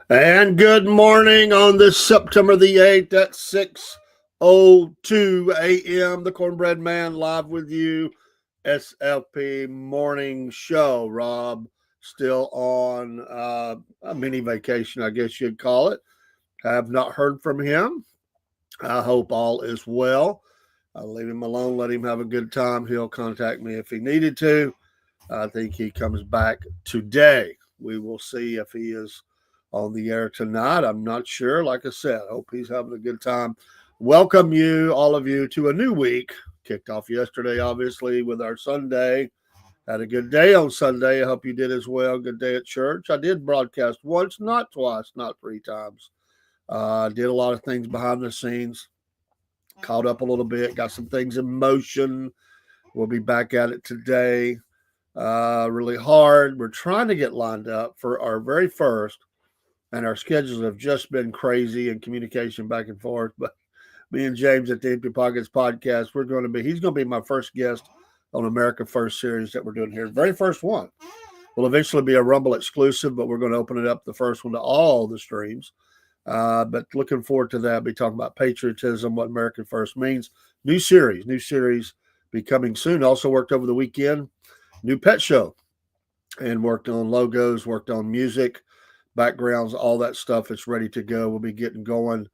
And good morning on this September the 8th at 6:02 a.m. The Cornbread Man live with you. SFP morning show. Rob still on a mini vacation, I guess you'd call it. I have not heard from him. I hope all is well. I'll leave him alone, let him have a good time. He'll contact me if he needed to. I think he comes back today. We will see if he is on the air tonight. I'm not sure. Like I said, I hope he's having a good time. Welcome you, all of you, to a new week. Kicked off yesterday, obviously, with our Sunday. Had a good day on Sunday. I hope you did as well. Good day at church. I did broadcast once, not twice, not three times. Did a lot of things behind the scenes. Caught up a little bit. Got some things in motion. We'll be back at it today. Really hard. We're trying to get lined up for our very first, and our schedules have just been crazy and communication back and forth. But me and James at the Empty Pockets podcast, he's going to be my first guest on America First series that we're doing here. Very first one. Will eventually be a Rumble exclusive, but we're going to open it up, the first one, to all the streams. But looking forward to that. Be talking about patriotism, what America First means. New series be coming soon. Also worked over the weekend. New pet show, and worked on logos, worked on music, backgrounds, all that stuff. It's ready to go. We'll be getting going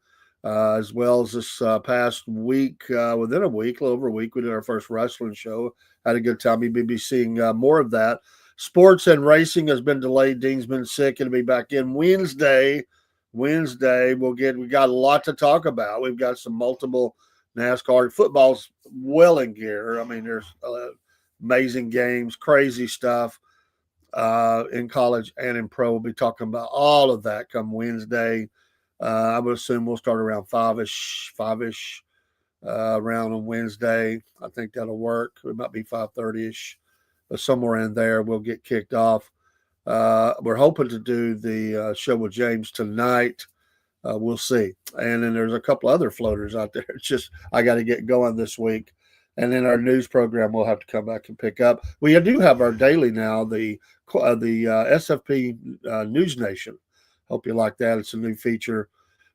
as well as this past week. Within a week, a little over a week, we did our first wrestling show. Had a good time. You'll be seeing more of that. Sports and racing has been delayed. Dean's been sick. It'll be back in Wednesday. We got a lot to talk about. We've got some multiple NASCAR. Football's well in gear. I mean, there's amazing games, crazy stuff in college and in pro. We'll be talking about all of that come Wednesday. I would assume we'll start around five-ish around on Wednesday. I think that'll work. It might be 5:30ish, somewhere in there. We'll get kicked off. We're hoping to do the show with James tonight. We'll see. And then there's a couple other floaters out there. It's just I got to get going this week. And then our news program we'll have to come back and pick up. We do have our daily now, the SFP News Nation. Hope you like that. It's a new feature.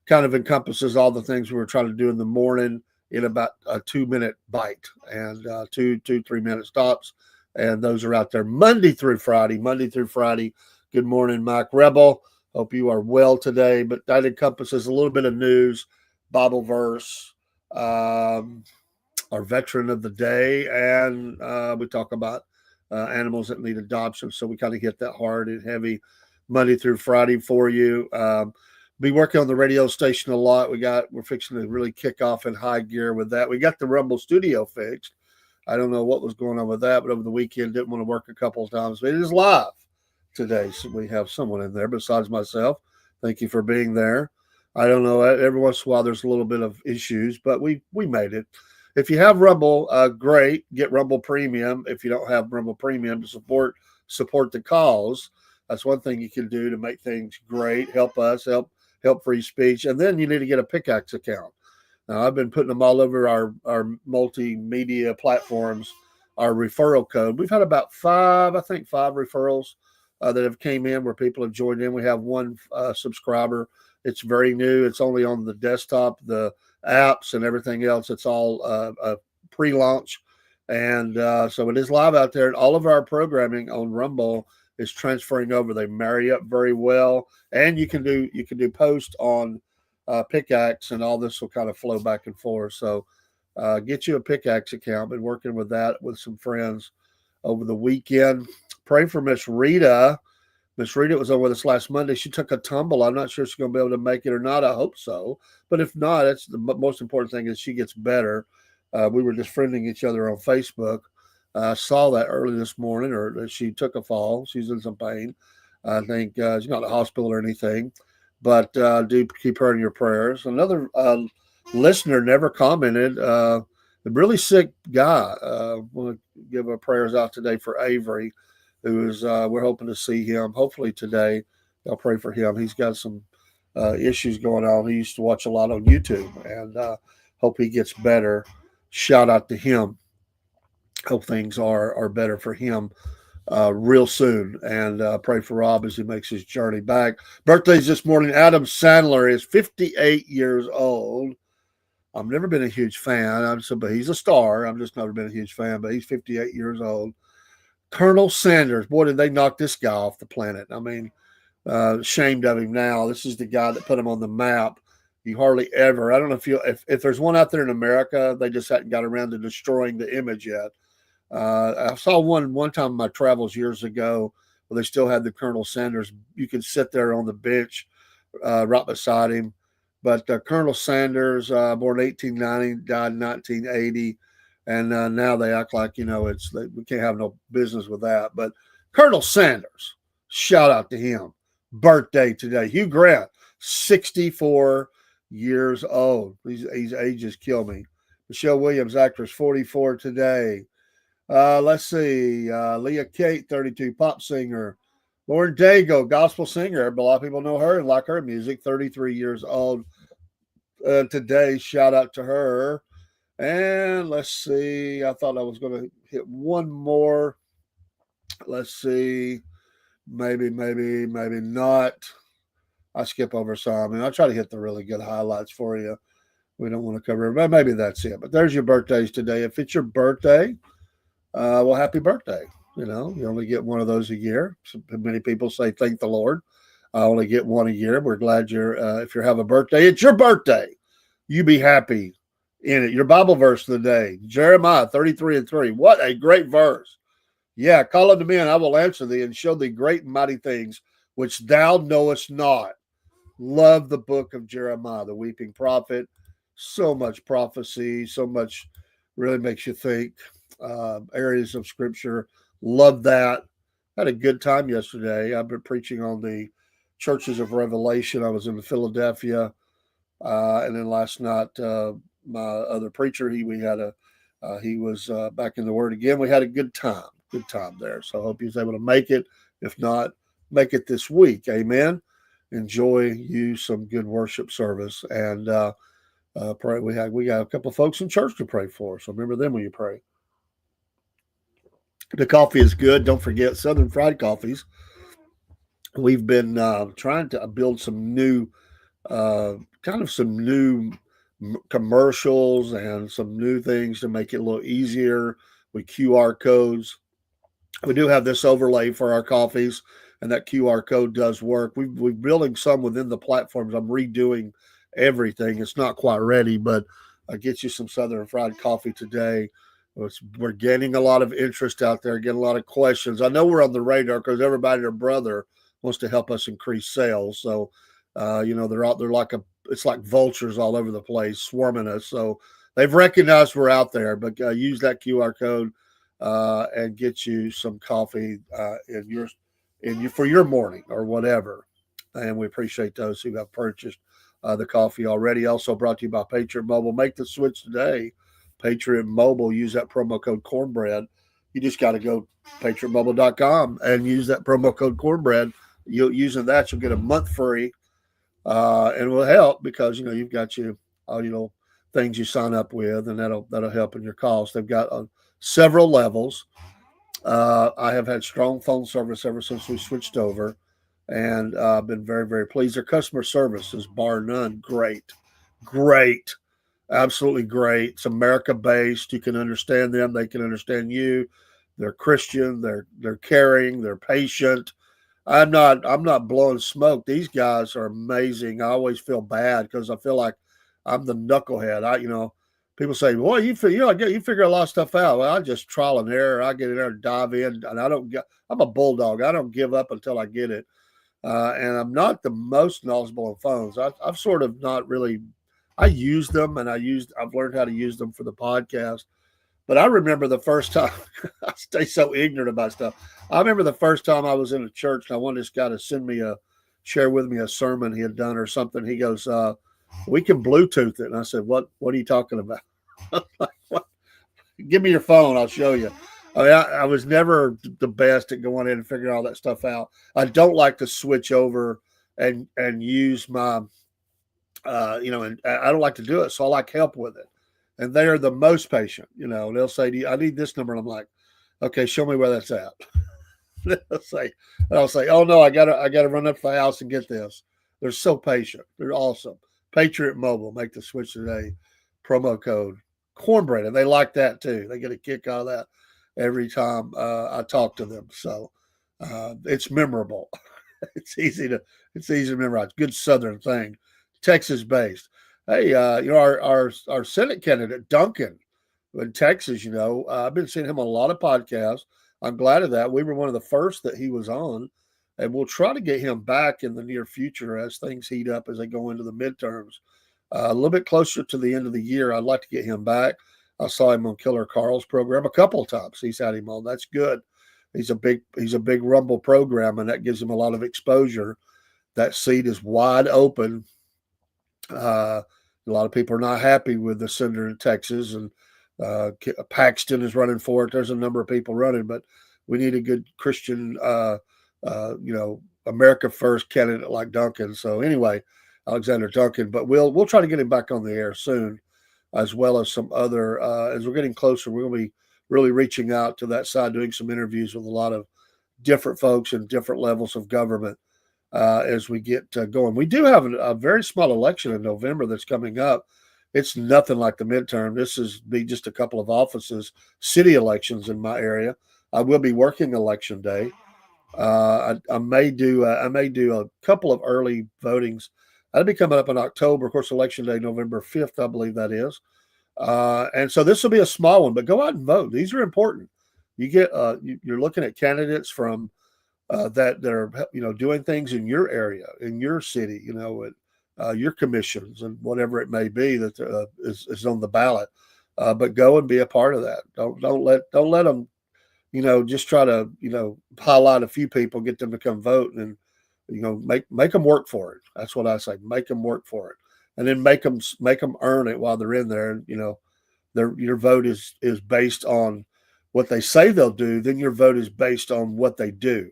Kind of encompasses all the things we were trying to do in the morning in about a 2-minute bite and 3-minute stops. And those are out there Monday through Friday. Good morning, Mike Rebel. Hope you are well today. But that encompasses a little bit of news, Bible verse, our veteran of the day, and we talk about animals that need adoption. So we kind of hit that hard and heavy Monday through Friday for you. Be working on the radio station a lot. We're fixing to really kick off in high gear with that. We got the Rumble studio fixed. I don't know what was going on with that, but over the weekend didn't want to work a couple of times. But it is live today, so we have someone in there besides myself. Thank you for being there. I don't know. Every once in a while, there's a little bit of issues, but we made it. If you have Rumble, great. Get Rumble Premium. If you don't have Rumble Premium to support the cause, that's one thing you can do to make things great. Help us, help free speech. And then you need to get a Pickaxe account. Now, I've been putting them all over our multimedia platforms, our referral code. We've had about five referrals that have came in where people have joined in. We have one subscriber. It's very new. It's only on the desktop, the apps and everything else. It's all pre-launch. And so it is live out there. And all of our programming on Rumble is transferring over. They marry up very well. And you can do post on Pickaxe, and all this will kind of flow back and forth. So get you a Pickaxe account. Been working with that with some friends over the weekend. Pray for Miss Rita. Miss Rita was on with us last Monday. She took a tumble. I'm not sure she's going to be able to make it or not. I hope so. But if not, that's the most important thing is she gets better. We were just friending each other on Facebook. I saw that early this morning, or she took a fall. She's in some pain. I think she's not in the hospital or anything. But do keep her in your prayers. Another listener never commented. A really sick guy. Want to give our prayers out today for Avery, who is, we're hoping to see him hopefully today. I'll pray for him. He's got some issues going on. He used to watch a lot on YouTube, and hope he gets better. Shout out to him. Hope things are better for him real soon. And pray for Rob as he makes his journey back. Birthdays this morning. Adam Sandler is 58 years old. I've never been a huge fan, but he's a star. I've just never been a huge fan, but he's 58 years old. Colonel Sanders, boy, did they knock this guy off the planet. I mean, ashamed of him now. This is the guy that put him on the map. You hardly ever, I don't know if there's one out there in America, they just hadn't got around to destroying the image yet. I saw one time in my travels years ago where they still had the Colonel Sanders. You could sit there on the bench right beside him. But Colonel Sanders, born 1890, died in 1980. And now they act like, we can't have no business with that. But Colonel Sanders, shout out to him. Birthday today. Hugh Grant, 64 years old. These ages kill me. Michelle Williams, actress, 44 today. Let's see. Leah Kate, 32, pop singer. Lauren Daigle, gospel singer. A lot of people know her and like her music, 33 years old today. Shout out to her. And let's see. I thought I was going to hit one more. Let's see. Maybe not. I skip over some. And I try to hit the really good highlights for you. We don't want to cover it, but maybe that's it. But there's your birthdays today. If it's your birthday, well, happy birthday. You only get one of those a year. So many people say, thank the Lord. I only get one a year. We're glad if you have a birthday, it's your birthday. You be happy in it. Your Bible verse of the day, Jeremiah 33:3. What a great verse. Yeah, call unto me, and I will answer thee and show thee great and mighty things which thou knowest not. Love the book of Jeremiah, the weeping prophet. So much prophecy, so much really makes you think. Areas of scripture. Love that. Had a good time yesterday. I've been preaching on the churches of Revelation. I was in Philadelphia. And then last night, my other preacher, he was back in the Word again. We had a good time there. So I hope he was able to make it. If not, make it this week. Amen. Enjoy you some good worship service, and pray. We got a couple of folks in church to pray for. So remember them when you pray. The coffee is good. Don't forget Southern Fried Coffees. We've been trying to build some new commercials and some new things to make it a little easier with QR codes. We do have this overlay for our coffees, and that QR code does work. We're building some within the platforms. I'm redoing everything. It's not quite ready, but I'll get you some Southern Fried Coffee today. We're getting a lot of interest out there, getting a lot of questions. I know we're on the radar because everybody and their brother wants to help us increase sales. So, they're out there it's like vultures all over the place swarming us. So they've recognized we're out there, but use that QR code and get you some coffee for your morning or whatever. And we appreciate those who have purchased the coffee already. Also brought to you by Patriot Mobile. Make the switch today. Patriot Mobile, use that promo code Cornbread. You just got to go patriotmobile.com and use that promo code Cornbread. Using that, you'll get a month free, and it will help because you've got things you sign up with, and that'll help in your cost. They've got several levels. I have had strong phone service ever since we switched over, and I've been very, very pleased. Their customer service is bar none great. Absolutely great. It's America-based. You can understand them. They can understand you. They're Christian. They're caring. They're patient. I'm not blowing smoke. These guys are amazing. I always feel bad because I feel like I'm the knucklehead. People say, "Boy, you figure a lot of stuff out." Well, I just trial and error. I get in there and dive in, and I'm a bulldog. I don't give up until I get it. And I'm not the most knowledgeable on phones. I've sort of not really. I use them, and I've learned how to use them for the podcast. But I remember the first time I stay so ignorant about stuff. I remember the first time I was in a church and I wanted this guy to share with me a sermon he had done or something. He goes, "We can Bluetooth it." And I said, "What are you talking about?" Like, what? Give me your phone. I'll show you. I mean, I was never the best at going in and figuring all that stuff out. I don't like to switch over and use my and I don't like to do it, so I like help with it. And they are the most patient. They'll say, "I need this number," and I'm like, "Okay, show me where that's at." I'll say, oh no, I gotta run up to the house and get this. They're so patient. They're awesome. Patriot Mobile, make the switch today. Promo code cornbread, and they like that too. They get a kick out of that every time I talk to them. So it's memorable. It's easy to memorize. Good Southern thing. Texas based. Hey, our Senate candidate Duncan in Texas. I've been seeing him on a lot of podcasts. I'm glad of that. We were one of the first that he was on, and we'll try to get him back in the near future as things heat up as they go into the midterms. A little bit closer to the end of the year, I'd like to get him back. I saw him on Killer Carl's program a couple of times. He's had him on. That's good. He's a big Rumble program, and that gives him a lot of exposure. That seat is wide open. A lot of people are not happy with the senator in Texas, and Paxton is running for it. There's a number of people running, but we need a good Christian, America First candidate like Duncan. So anyway, Alexander Duncan. But we'll try to get him back on the air soon, as well as some other. As we're getting closer, we're going to be really reaching out to that side, doing some interviews with a lot of different folks in different levels of government as we get going. We do have a very small election in November that's coming up. It's nothing like the midterm. This is be just a couple of offices, city elections in my area. I will be working election day. I may do a couple of early votings. That'll be coming up in October. Of course, election day, November 5th, I believe that is. And so this will be a small one, but go out and vote. These are important. You're looking at candidates from that are doing things in your area, in your city, at your commissions and whatever it may be that is on the ballot. But go and be a part of that. Don't let them just try to highlight a few people, get them to come vote, and make them work for it. That's what I say. Make them work for it, and then make them earn it while they're in there. And your vote is based on what they say they'll do. Then your vote is based on what they do.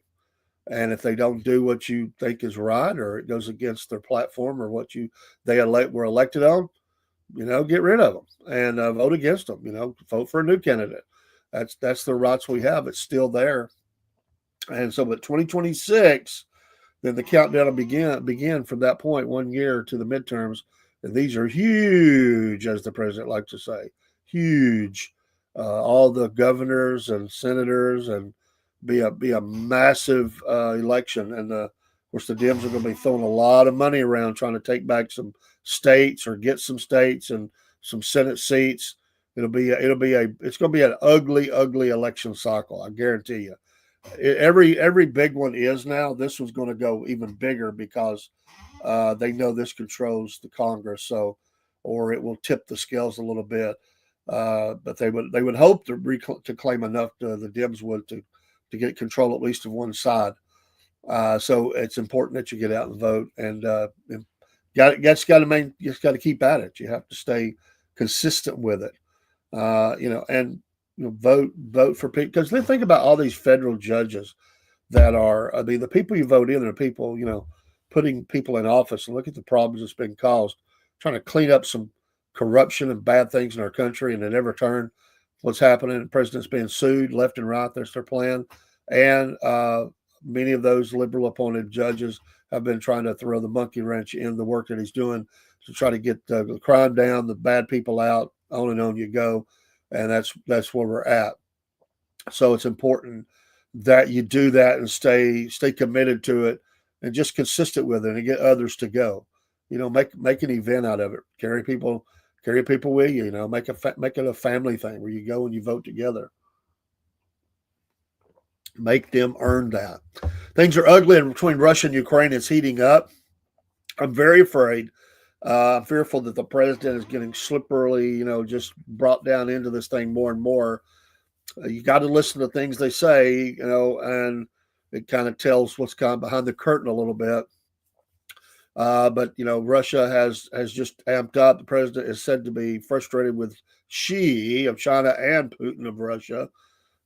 And if they don't do what you think is right, or it goes against their platform or what were elected on, get rid of them and vote against them. Vote for a new candidate. That's the rights we have. It's still there. And so, but 2026, then the countdown will begin from that point, 1 year to the midterms. And these are huge, as the president likes to say, huge. All the governors and senators, and be a massive election. And of course, the Dems are going to be throwing a lot of money around trying to take back some states or get some states and some Senate seats. It's going to be an ugly, ugly election cycle. I guarantee you. Every big one is now. This one's going to go even bigger because they know this controls the Congress. So, or it will tip the scales a little bit. But they would hope to claim enough. The Dems would to get control at least of one side. So it's important that you get out and vote, and just got to keep at it. You have to stay consistent with it. And vote for people, because then think about all these federal judges that are. I mean, the people you vote in are people putting people in office, and look at the problems that's been caused, trying to clean up some corruption and bad things in our country, and they never turn what's happening. The president's being sued left and right. That's their plan. And many of those liberal appointed judges have been trying to throw the monkey wrench in the work that he's doing to try to get the crime down, the bad people out, on and on you go. And that's where we're at. So it's important that you do that and stay committed to it and just consistent with it and get others to go. Make an event out of it. Carry people with you. Make it a family thing where you go and you vote together. Make them earn that. Things are ugly between Russia and Ukraine. It's heating up. I'm very afraid. I'm fearful that the president is getting slippery, just brought down into this thing more and more. You got to listen to things they say, and it kind of tells what's kind of behind the curtain a little bit. But Russia has just amped up. The president is said to be frustrated with Xi of China and Putin of Russia,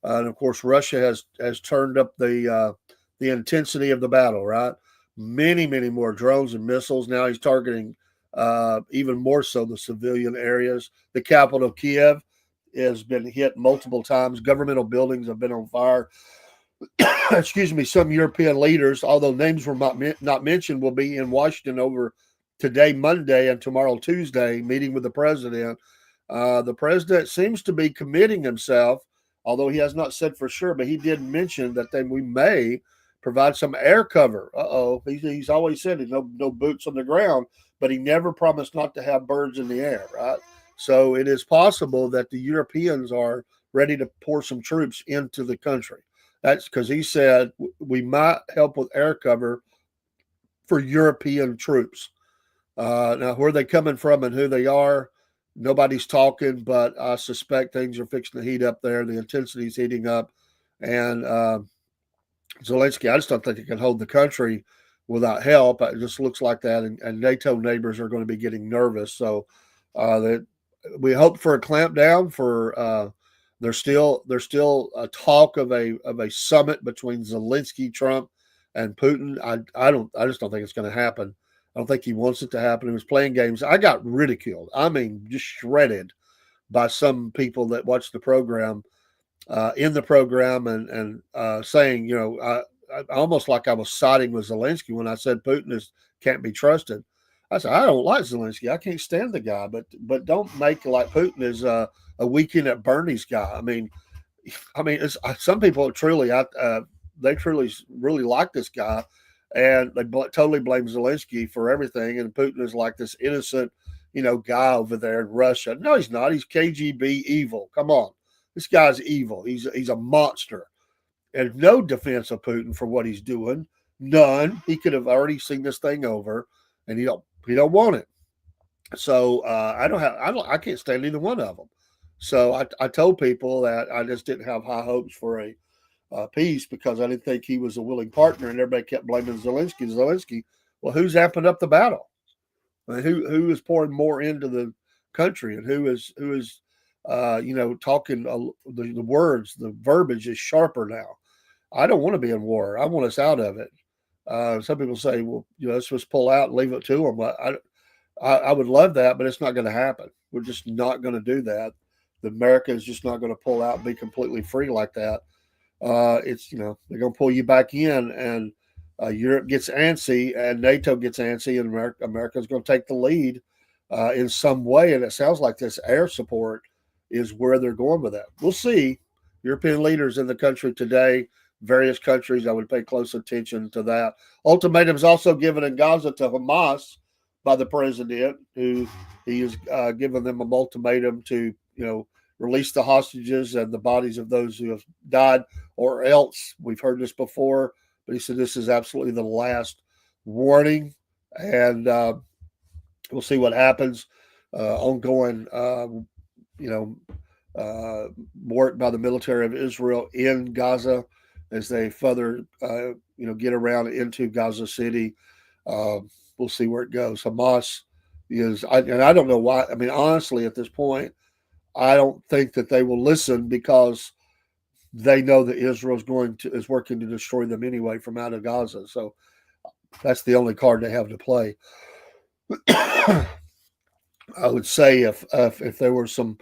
and of course Russia has turned up the intensity of the battle. Right, many more drones and missiles. Now he's targeting even more so the civilian areas. The capital, Kiev, has been hit multiple times. Governmental buildings have been on fire. excuse me, some European leaders, although names were not mentioned, will be in Washington over today, Monday, and tomorrow, Tuesday, meeting with the president. The president seems to be committing himself, although he has not said for sure, but he did mention that we may provide some air cover. He's always said no boots on the ground, but he never promised not to have birds in the air, right? So it is possible that the Europeans are ready to pour some troops into the country. That's because he said we might help with air cover for European troops. Now, where they coming from and who they are, nobody's talking, but I suspect things are fixing to heat up there. The intensity is heating up. And Zelensky, I just don't think he can hold the country without help. It just looks like that. And NATO neighbors are going to be getting nervous. So that we hope for a clampdown for there's still a talk of a summit between Zelensky, Trump, and Putin. I just don't think it's going to happen. I don't think he wants it to happen. He was playing games. I got ridiculed. I mean, just shredded by some people that watched the program, in the program, and saying, I almost like I was siding with Zelensky when I said Putin can't be trusted. I said I don't like Zelensky. I can't stand the guy, but don't make like Putin is a weekend at Bernie's guy. I mean, it's some people truly, they truly really like this guy, and they totally blame Zelensky for everything. And Putin is like this innocent, guy over there in Russia. No, he's not. He's KGB evil. Come on, this guy's evil. He's a monster. And no defense of Putin for what he's doing. None. He could have already seen this thing over, and he don't want it. So I can't stand either one of them. So I told people that I just didn't have high hopes for a peace because I didn't think he was a willing partner, and everybody kept blaming Zelensky. Well, who's amping up the battle? I mean, who is pouring more into the country, and who is talking the words, the verbiage is sharper now. I don't want to be in war. I want us out of it. Some people say, well, let's just pull out and leave it to them. I would love that, but it's not going to happen. We're just not going to do that. America is just not going to pull out and be completely free like that. They're going to pull you back in, and Europe gets antsy, and NATO gets antsy, and America's going to take the lead in some way. And it sounds like this air support is where they're going with that. We'll see. European leaders in the country today, various countries, I would pay close attention to that. Ultimatums also given in Gaza to Hamas by the president, who he has given them an ultimatum to, release the hostages and the bodies of those who have died, or else, we've heard this before, but he said this is absolutely the last warning, and we'll see what happens. Ongoing, work by the military of Israel in Gaza as they further, get around into Gaza City. We'll see where it goes. Hamas and I don't know why. I mean, honestly, at this point, I don't think that they will listen because they know that Israel is working to destroy them anyway from out of Gaza. So that's the only card they have to play. I would say if there were some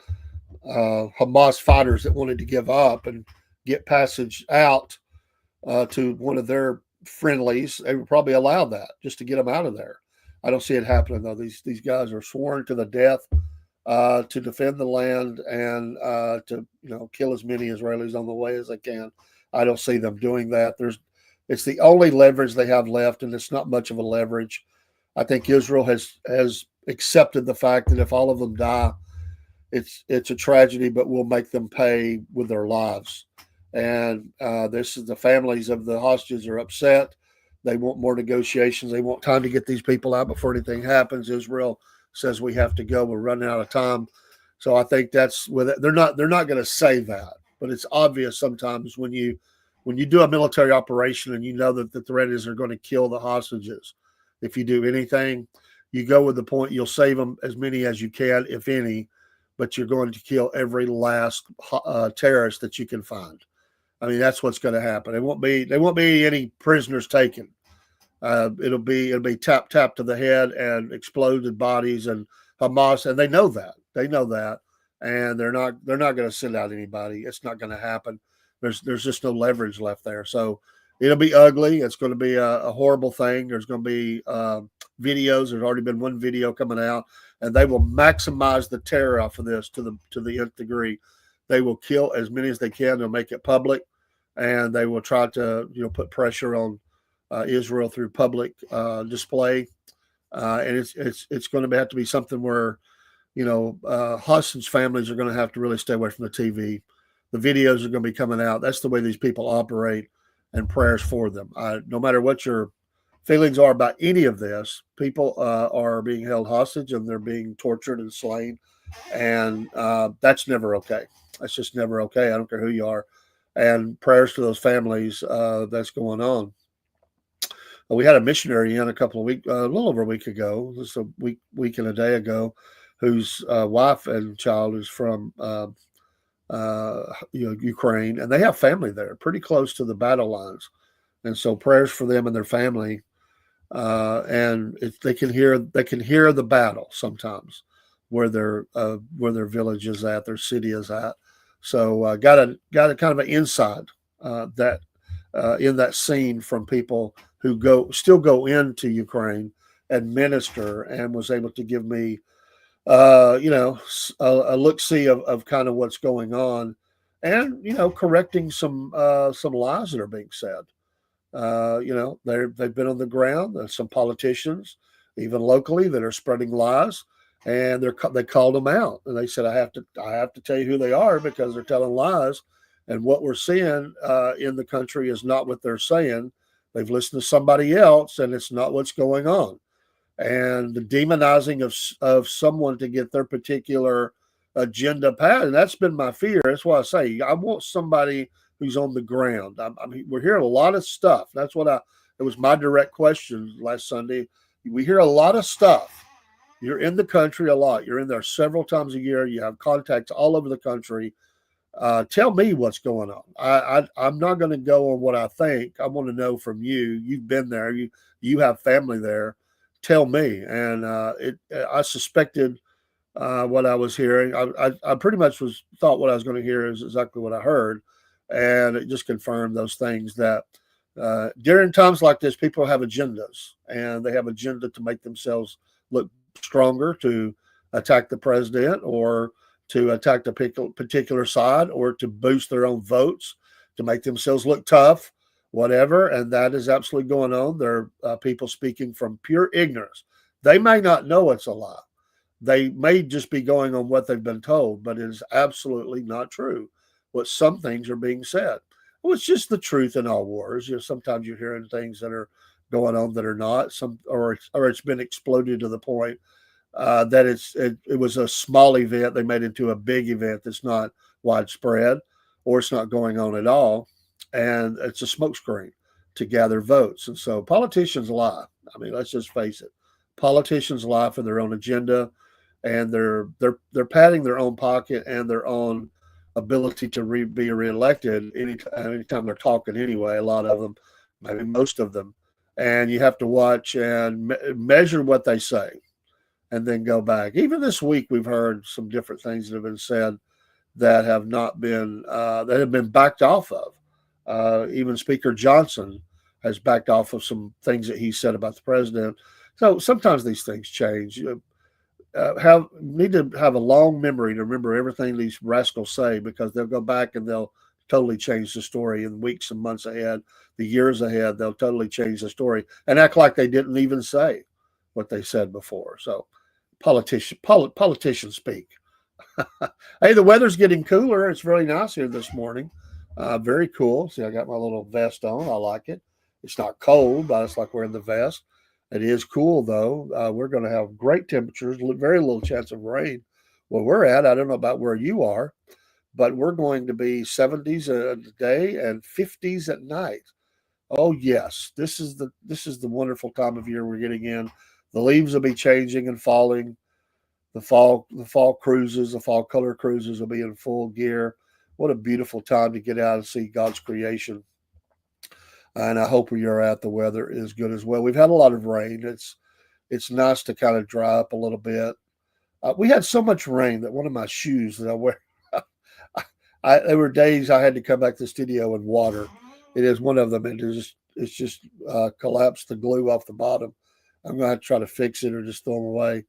Hamas fighters that wanted to give up and get passage out to one of their friendlies, they would probably allow that just to get them out of there. I don't see it happening though. These guys are sworn to the death to defend the land and to kill as many Israelis on the way as they can. I don't see them doing that. It's the only leverage they have left, and it's not much of a leverage. I think Israel has accepted the fact that if all of them die, it's a tragedy, but we'll make them pay with their lives. And the families of the hostages are upset. They want more negotiations. They want time to get these people out before anything happens. Israel says we have to go. We're running out of time. So I think that's with it. They're not going to say that, but it's obvious sometimes when you do a military operation and you know that the threat is they're going to kill the hostages. If you do anything, you go with the point you'll save them as many as you can, if any, but you're going to kill every last terrorist that you can find. I mean, that's what's going to happen. There won't be any prisoners taken. It'll be tap to the head and exploded bodies and Hamas, and they know that. And they're not going to send out anybody. It's not going to happen. There's just no leverage left there. So it'll be ugly. It's going to be a horrible thing. There's going to be videos. There's already been one video coming out, and they will maximize the terror off of this to the nth degree. They will kill as many as they can. They'll make it public, and they will try to put pressure on Israel through public display. And it's going to have to be something where hostage families are going to have to really stay away from the TV. The videos are going to be coming out. That's the way these people operate, and prayers for them. No matter what your feelings are about any of this, people are being held hostage and they're being tortured and slain. And that's never okay. That's just never okay. I don't care who you are. And prayers to those families that's going on. We had a missionary in a little over a week ago, just a week and a day ago, whose wife and child is from Ukraine, and they have family there, pretty close to the battle lines, and so prayers for them and their family. And they can hear the battle sometimes where their village is at, their city is at. So got a kind of an insight that in that scene from people who still go into Ukraine and minister, and was able to give me a look-see of kind of what's going on, and correcting some lies that are being said. They've been on the ground. There's some politicians, even locally, that are spreading lies, and they called them out, and they said, I have to tell you who they are because they're telling lies, and what we're seeing in the country is not what they're saying. They've listened to somebody else, and it's not what's going on. And the demonizing of someone to get their particular agenda passed. And that's been my fear. That's why I say I want somebody who's on the ground. I mean, we're hearing a lot of stuff. That's what it was my direct question last Sunday. We hear a lot of stuff. You're in the country a lot. You're in there several times a year. You have contacts all over the country. Tell me what's going on. I'm not going to go on what I think. I want to know from you. You've been there. You have family there. Tell me. And I suspected what I was hearing. I pretty much thought what I was going to hear is exactly what I heard, and it just confirmed those things that during times like this, people have agendas, and they have agenda to make themselves look stronger, to attack the president, or to attack the particular side, or to boost their own votes, to make themselves look tough, whatever. And that is absolutely going on. There are people speaking from pure ignorance. They may not know it's a lie. They may just be going on what they've been told, but it is absolutely not true. What some things are being said. Well, it's just the truth in all wars. Sometimes you're hearing things that are going on that are not. Or it's been exploded to the point that it was a small event they made into a big event that's not widespread, or it's not going on at all, and it's a smokescreen to gather votes. And so politicians lie. I mean, let's just face it. Politicians lie for their own agenda, and they're padding their own pocket and their own ability to be reelected anytime they're talking anyway. A lot of them, maybe most of them, and you have to watch and measure what they say, and then go back. Even this week, we've heard some different things that have been said that have been backed off of. Even Speaker Johnson has backed off of some things that he said about the president. So sometimes these things change. Need to have a long memory to remember everything these rascals say, because they'll go back and they'll totally change the story in weeks and months ahead, the years ahead. They'll totally change the story and act like they didn't even say what they said before. So politicians speak. Hey, the weather's getting cooler. It's really nice here this morning. Very cool. See, I got my little vest on. I like it. It's not cold, but it's like wearing the vest. It is cool, though. We're going to have great temperatures, very little chance of rain where we're at. I don't know about where you are, but we're going to be 70s a day and 50s at night. Oh, yes. This is the wonderful time of year we're getting in. The leaves will be changing and falling. The fall cruises, the fall color cruises will be in full gear. What a beautiful time to get out and see God's creation. And I hope where you're at, the weather is good as well. We've had a lot of rain. It's nice to kind of dry up a little bit. We had so much rain that one of my shoes that I wear, There were days I had to come back to the studio and water. It is one of them. It's just collapsed the glue off the bottom. I'm going to have to try to fix it or just throw them away.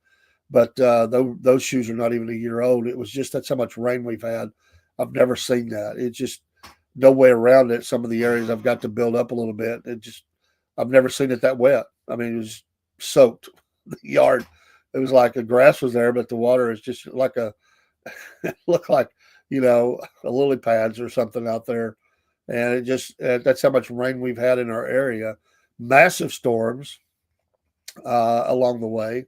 But those shoes are not even a year old. It was just that's how much rain we've had. I've never seen that. It's just no way around it. Some of the areas I've got to build up a little bit. I've never seen it that wet. I mean, it was soaked. The yard, it was like the grass was there, but the water is just like it looked like, a lily pads or something out there. And it just, that's how much rain we've had in our area. Massive storms along the way.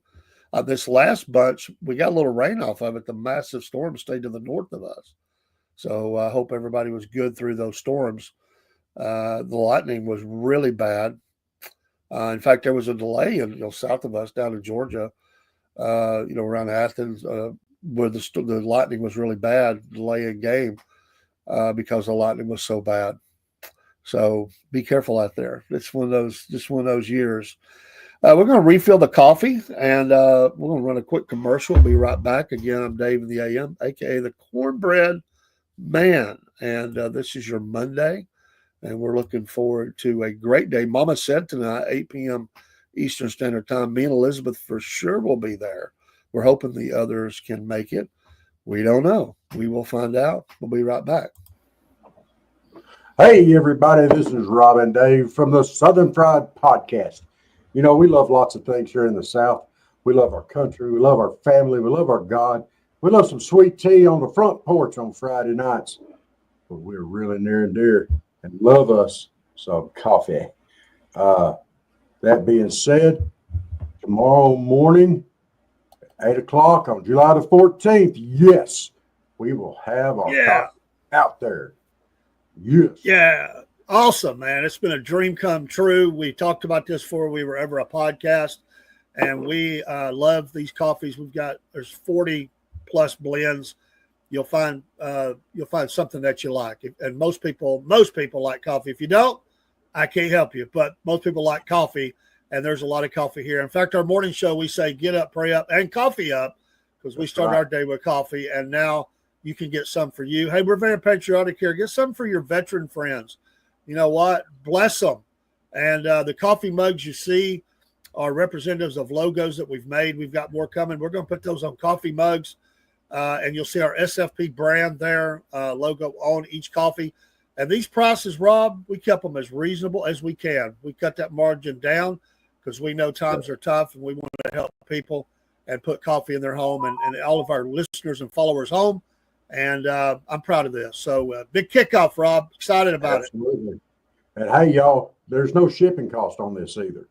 This last bunch, we got a little rain off of it. The massive storm stayed to the north of us. So I hope everybody was good through those storms. The lightning was really bad. In fact, there was a delay south of us down in Georgia, around Athens, where the lightning was really bad, delay in game because the lightning was so bad. So be careful out there. It's one of those years. We're going to refill the coffee, and we're going to run a quick commercial. We'll be right back. Again, I'm Dave in the AM, a.k.a. the Cornbread Man, and this is your Monday, and we're looking forward to a great day. Mama said tonight, 8 p.m. Eastern Standard Time, me and Elizabeth for sure will be there. We're hoping the others can make it. We don't know. We will find out. We'll be right back. Hey, everybody, this is Rob and Dave from the Southern Fried Podcast. We love lots of things here in the South. We love our country. We love our family. We love our God. We love some sweet tea on the front porch on Friday nights. But we're really near and dear and love us some coffee. That being said, tomorrow morning, 8 o'clock on July the 14th, yes, we will have our coffee out there. Yes. Yeah. Awesome, man. It's been a dream come true. We talked about this before we were ever a podcast, and we love these coffees. There's 40 plus blends. You'll find something that you like. And most people like coffee. If you don't, I can't help you, but most people like coffee, and there's a lot of coffee here. In fact, our morning show, we say get up, pray up, and coffee up, because we start our day with coffee, and now you can get some for you. Hey, we're very patriotic here. Get some for your veteran friends. You know what? Bless them. And the coffee mugs you see are representatives of logos that we've made. We've got more coming. We're going to put those on coffee mugs, and you'll see our SFP brand there, logo on each coffee. And these prices, Rob, we kept them as reasonable as we can. We cut that margin down because we know times are tough, and we want to help people and put coffee in their home and all of our listeners and followers home. And I'm proud of this. So big kickoff, Rob. Excited about Absolutely. And hey, y'all, there's no shipping cost on this either.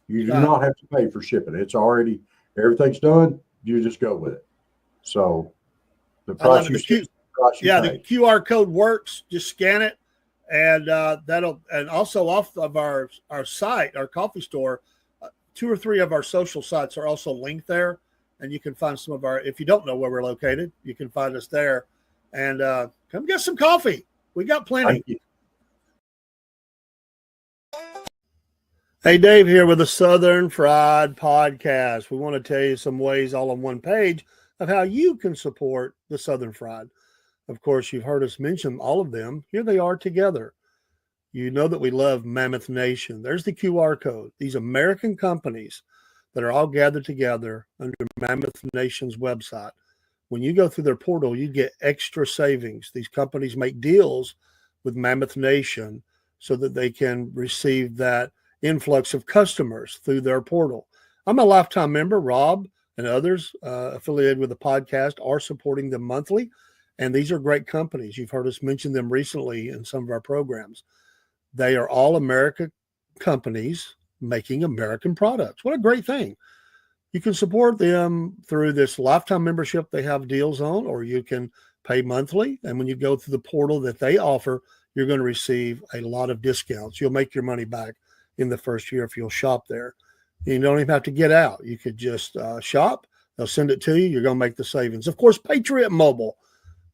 You do not have to pay for shipping. It's already, everything's done. You just go with it. So the price you see, the QR code works. Just scan it. And and also off of our site, our coffee store, 2 or 3 of our social sites are also linked there. And you can find some of if you don't know where we're located, you can find us there. And come get some coffee. We got plenty. Hey, Dave here with the Southern Fried Podcast. We want to tell you some ways all on one page of how you can support the Southern Fried. Of course, you've heard us mention all of them. Here they are together. You know that we love Mammoth Nation. There's the QR code. These American companies that are all gathered together under Mammoth Nation's website. When you go through their portal, you get extra savings. These companies make deals with Mammoth Nation so that they can receive that influx of customers through their portal. I'm a lifetime member. Rob and others affiliated with the podcast are supporting them monthly, and these are great companies. You've heard us mention them recently in some of our programs. They are all American companies making American products. What a great thing. You can support them through this lifetime membership they have deals on, or you can pay monthly. And when you go through the portal that they offer, you're going to receive a lot of discounts. You'll make your money back in the first year if you'll shop there. You don't even have to get out. You could just shop. They'll send it to you. You're going to make the savings. Of course, Patriot Mobile,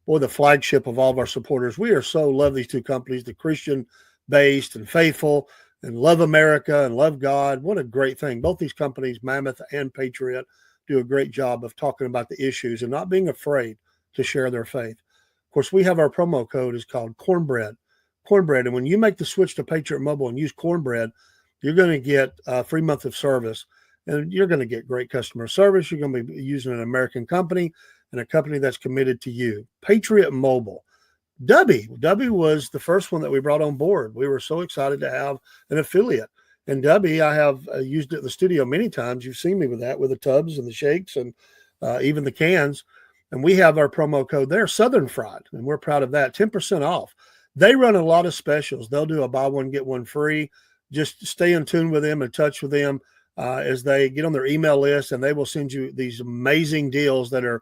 boy, the flagship of all of our supporters. We are so love these two companies, the Christian-based and faithful, and love America and love God. What a great thing. Both these companies, Mammoth and Patriot, do a great job of talking about the issues and not being afraid to share their faith. Of course, we have our promo code is called Cornbread. And when you make the switch to Patriot Mobile and use Cornbread, you're going to get a free month of service, and you're going to get great customer service. You're going to be using an American company and a company that's committed to you. Patriot Mobile. Dubby was the first one that we brought on board. We were so excited to have an affiliate. And Dubby, I have used it in the studio many times. You've seen me with that, with the tubs and the shakes and even the cans. And we have our promo code there, Southern Fried, and we're proud of that, 10% off. They run a lot of specials. They'll do a buy one, get one free. Just stay in tune with them, in touch with them as they get on their email list, and they will send you these amazing deals that are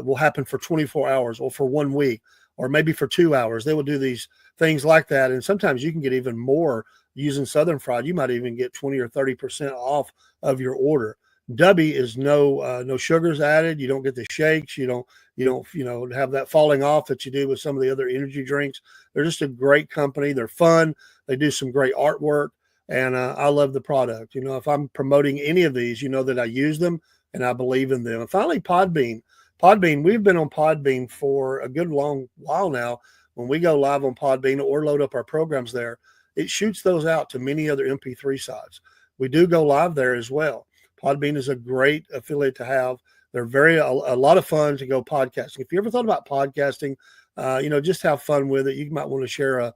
will happen for 24 hours or for 1 week or maybe for 2 hours. They will do these things like that. And sometimes you can get even more using Southern Fried. You might even get 20 or 30% off of your order. Dubby is no sugars added. You don't get the shakes. You don't have that falling off that you do with some of the other energy drinks. They're just a great company. They're fun. They do some great artwork, and I love the product. If I'm promoting any of these, that I use them and I believe in them. And finally, Podbean. We've been on Podbean for a good long while now. When we go live on Podbean or load up our programs there, it shoots those out to many other MP3 sites. We do go live there as well. Podbean is a great affiliate to have. They're a lot of fun to go podcasting. If you ever thought about podcasting, just have fun with it. You might want to share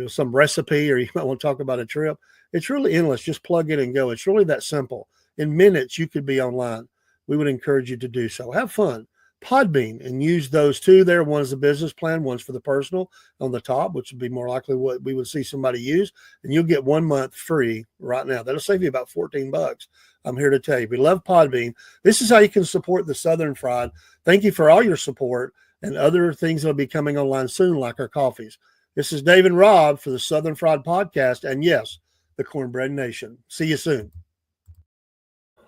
some recipe, or you might want to talk about a trip. It's really endless. Just plug in and go. It's really that simple. In minutes, you could be online. We would encourage you to do so. Have fun. Podbean, and use those two there. One's the business plan, one's for the personal on the top, which would be more likely what we would see somebody use. And you'll get 1 month free right now. That'll save you about $14. I'm here to tell you, we love Podbean. This is how you can support the Southern Fried. Thank you for all your support and other things that'll be coming online soon, like our coffees. This is Dave and Rob for the Southern Fried Podcast, and yes, the Cornbread Nation. See you soon.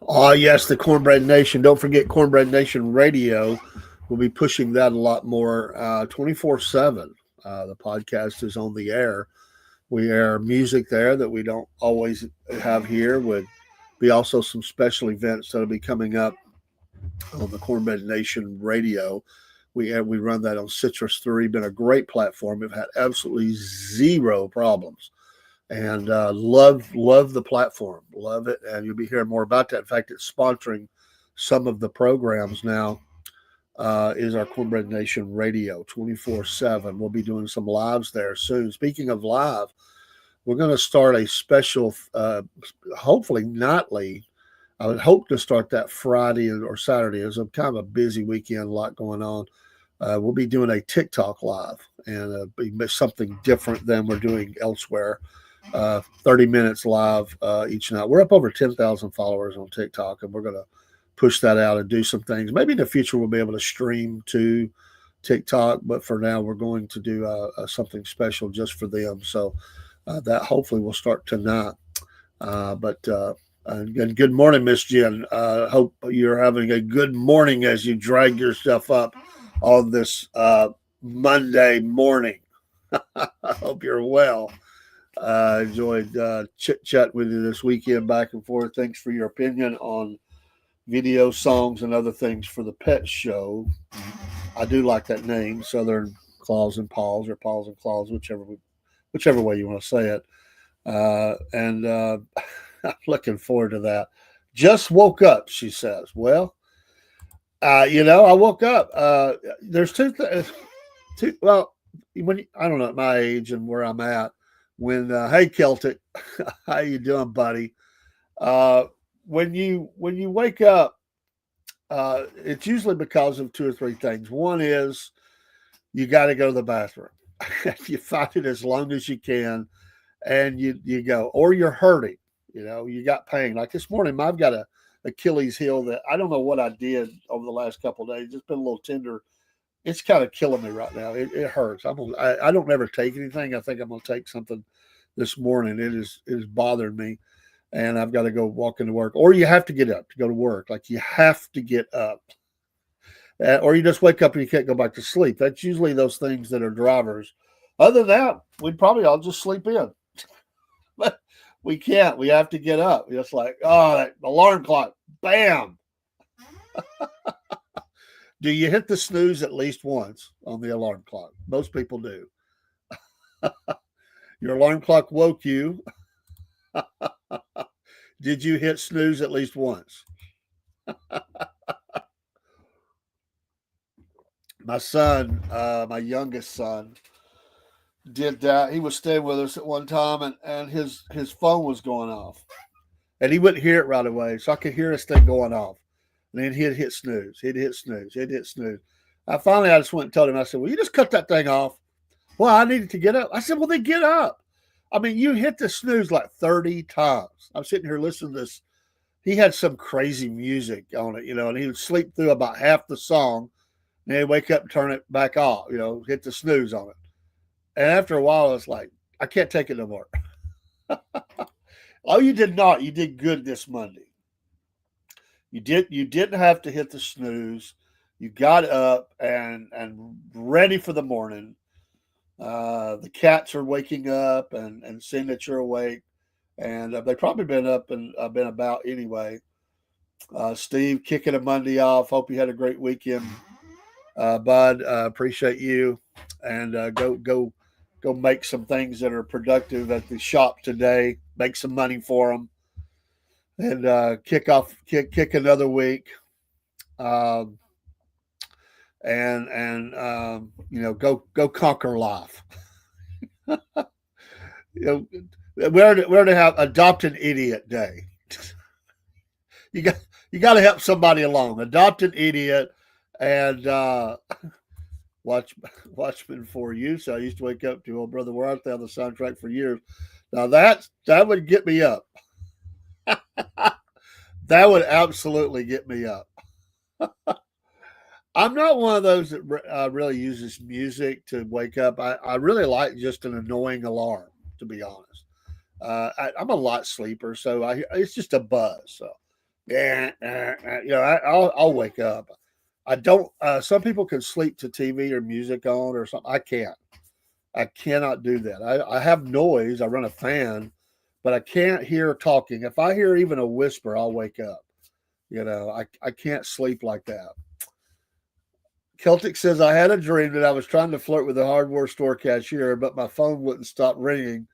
Oh, yes, the Cornbread Nation. Don't forget Cornbread Nation Radio. We'll be pushing that a lot more 24/7. The podcast is on the air. We air music there that we don't always have here. Would be also some special events that'll be coming up on the Cornbread Nation Radio. We run that on Citrus 3. Been a great platform. We've had absolutely zero problems. And love the platform. Love it. And you'll be hearing more about that. In fact, it's sponsoring some of the programs now, is our Cornbread Nation Radio 24/7. We'll be doing some lives there soon. Speaking of live, we're going to start a special, hopefully nightly. I would hope to start that Friday or Saturday. It's a kind of a busy weekend, a lot going on. We'll be doing a TikTok live, and be something different than we're doing elsewhere. 30 minutes live each night. We're up over 10,000 followers on TikTok, and we're going to push that out and do some things. Maybe in the future we'll be able to stream to TikTok, but for now we're going to do something special just for them. So that hopefully will start tonight. And good morning, Miss Jen. Hope you're having a good morning as you drag yourself up on this Monday morning. I hope you're well. Enjoyed chit chat with you this weekend, back and forth. Thanks for your opinion on video, songs, and other things for the pet show. I do like that name, Southern Claws and Paws, or Paws and Claws, whichever way you want to say it. And I'm looking forward to that. Just woke up, she says. Well, I woke up. There's two things. Well, I don't know, at my age and where I'm at. Hey Celtic, how you doing, buddy? When you wake up, it's usually because of two or three things. One is you got to go to the bathroom. You fight it as long as you can, and you go, or you're hurting. You got pain. Like this morning, I've got a Achilles heel that I don't know what I did over the last couple of days. It's been a little tender. It's kind of killing me right now. It hurts. I don't ever take anything. I think I'm going to take something this morning. It is bothering me, and I've got to go walk into work. Or you have to get up to go to work. Like you have to get up, or you just wake up and you can't go back to sleep. That's usually those things that are drivers. Other than that, we'd probably all just sleep in, but we can't. We have to get up. It's like, that alarm clock, bam. Do you hit the snooze at least once on the alarm clock? Most people do. Your alarm clock woke you. Did you hit snooze at least once? My son, my youngest son, did that. He was staying with us at one time, and his phone was going off, and he wouldn't hear it right away, so I could hear this thing going off, and then he'd hit snooze, he'd hit snooze, he'd hit snooze. I just went and told him. I said, "Well, you just cut that thing off." Well, I needed to get up. I said, "Well, then get up." I mean, you hit the snooze like 30 times. I'm sitting here listening to this. He had some crazy music on it, and he would sleep through about half the song. And he'd wake up and turn it back off, hit the snooze on it. And after a while, it's like, I can't take it no more. Oh, you did not. You did good this Monday. You didn't have to hit the snooze. You got up and ready for the morning. The cats are waking up and seeing that you're awake. And they've probably been up and been about anyway. Steve, kicking a Monday off. Hope you had a great weekend. Bud, appreciate you. And go make some things that are productive at the shop today. Make some money for them. And kick another week. Go conquer life. We're to have Adopt an Idiot Day. You got to help somebody along. Adopt an idiot, and Watchmen for You. So I used to wake up to, "Oh brother, we're out there on the soundtrack for years." Now that would get me up. That would absolutely get me up. I'm not one of those that really uses music to wake up. I really like just an annoying alarm, to be honest. I'm a light sleeper, so it's just a buzz. So, I'll wake up. I don't. Some people can sleep to TV or music on or something. I can't. I cannot do that. I have noise. I run a fan, but I can't hear talking. If I hear even a whisper, I'll wake up. I can't sleep like that. Celtic says, "I had a dream that I was trying to flirt with a hardware store cashier, but my phone wouldn't stop ringing.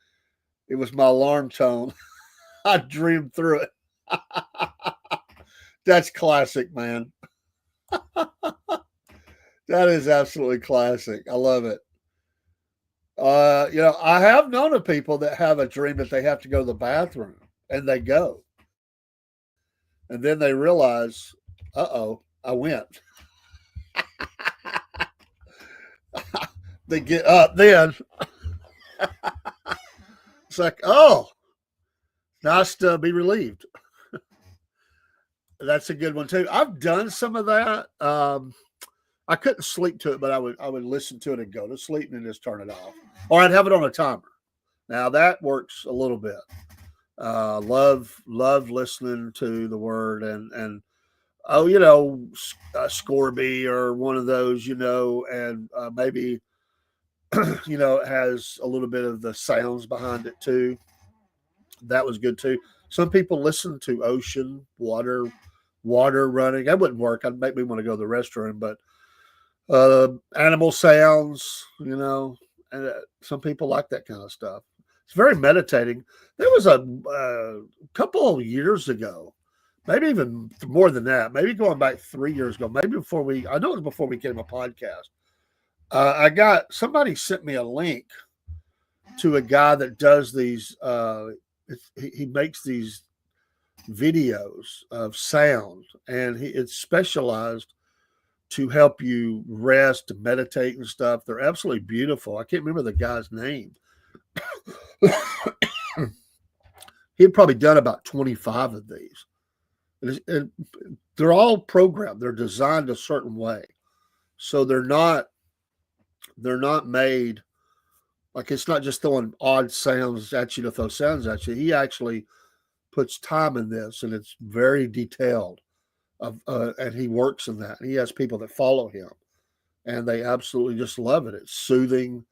It was my alarm tone. I dreamed through it." That's classic, man. That is absolutely classic. I love it. I have known of people that have a dream that they have to go to the bathroom, and they go. And then they realize, uh-oh, I went. They get up then. It's like, oh, nice to be relieved. That's a good one too. I've done some of that. I couldn't sleep to it, but I would listen to it and go to sleep and then just turn it off. Or I'd have it on a timer. Now that works a little bit. Love listening to the word and Scorby or one of those, and maybe it has a little bit of the sounds behind it too. That was good too. Some people listen to ocean, water running. That wouldn't work. I'd make me want to go to the restroom, but animal sounds, and some people like that kind of stuff. It's very meditating. There was a couple of years ago, maybe even more than that, maybe going back 3 years ago, maybe I know it was before we became a podcast. Somebody sent me a link to a guy that does these. He makes these videos of sound, and it's specialized to help you rest, to meditate and stuff. They're absolutely beautiful. I can't remember the guy's name. He had probably done about 25 of these. And they're all programmed. They're designed a certain way. So they're not made like, it's not just throwing odd sounds at you to throw sounds at you. He actually puts time in this, and it's very detailed. And he works in that. He has people that follow him, and they absolutely just love it. It's soothing,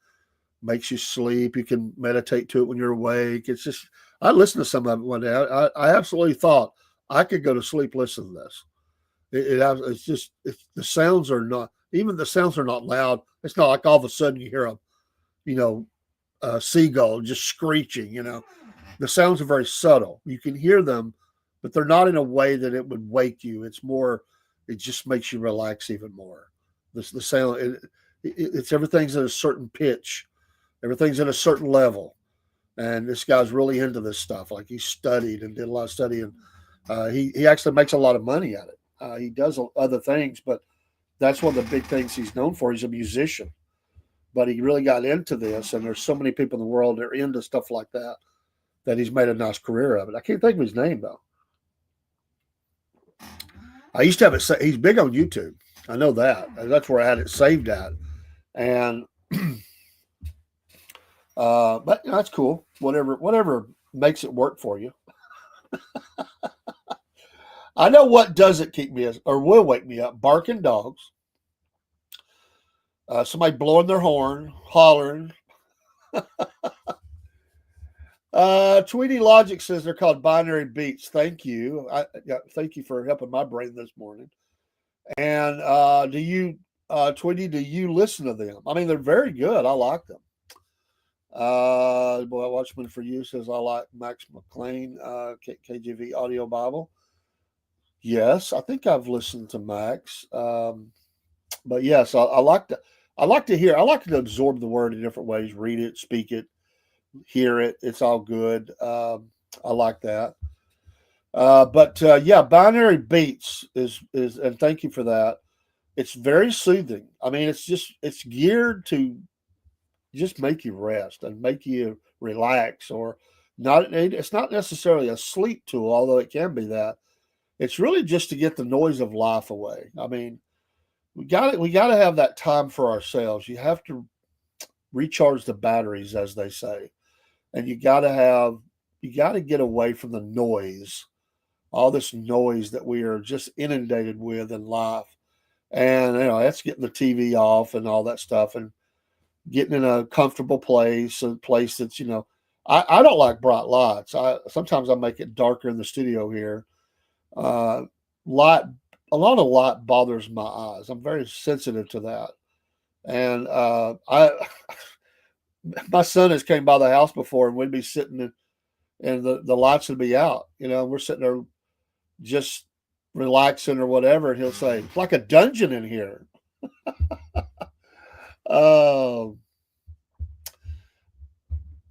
makes you sleep. You can meditate to it when you're awake. It's just, I listened to some of it one day. I absolutely thought I could go to sleep listening to this. The sounds are not, even the sounds are not loud. It's not like all of a sudden you hear you know, a seagull just screeching. The sounds are very subtle. You can hear them, but they're not in a way that it would wake you. It's more, it just makes you relax even more. The sound, it's everything's at a certain pitch, everything's at a certain level. And this guy's really into this stuff. Like he studied and did a lot of studying. He actually makes a lot of money at it. He does other things, but that's one of the big things he's known for. He's a musician, but he really got into this. And there's so many people in the world that are into stuff like that he's made a nice career of it. I can't think of his name though. I used to have it. He's big on YouTube. I know that. That's where I had it saved at. And but that's cool. Whatever makes it work for you. I know what doesn't keep me or will wake me up: barking dogs, somebody blowing their horn, hollering. Tweety Logic says they're called binary beats. Thank you. Thank you for helping my brain this morning. And Tweety, do you listen to them? I mean, they're very good. I like them. Boy, Watchman for You says I like Max McLean, KJV Audio Bible. Yes, I think I've listened to Max. But yes, I like to hear. I like to absorb the word in different ways. Read it, speak it, hear it. It's all good. I like that. But binary beats is, and thank you for that. It's very soothing. I mean, it's geared to just make you rest and make you relax, or not. It's not necessarily a sleep tool, although it can be that. It's really just to get the noise of life away. I mean, we got to have that time for ourselves. You have to recharge the batteries, as they say, and you got to get away from the noise, all this noise that we are just inundated with in life. And that's getting the TV off and all that stuff, and getting in a comfortable place, a place that's I don't like bright lights. Sometimes I make it darker in the studio here. Light, a lot of light bothers my eyes. I'm very sensitive to that, and my son has came by the house before, and we'd be sitting and the lights would be out. We're sitting there just relaxing or whatever, and he'll say, "It's like a dungeon in here."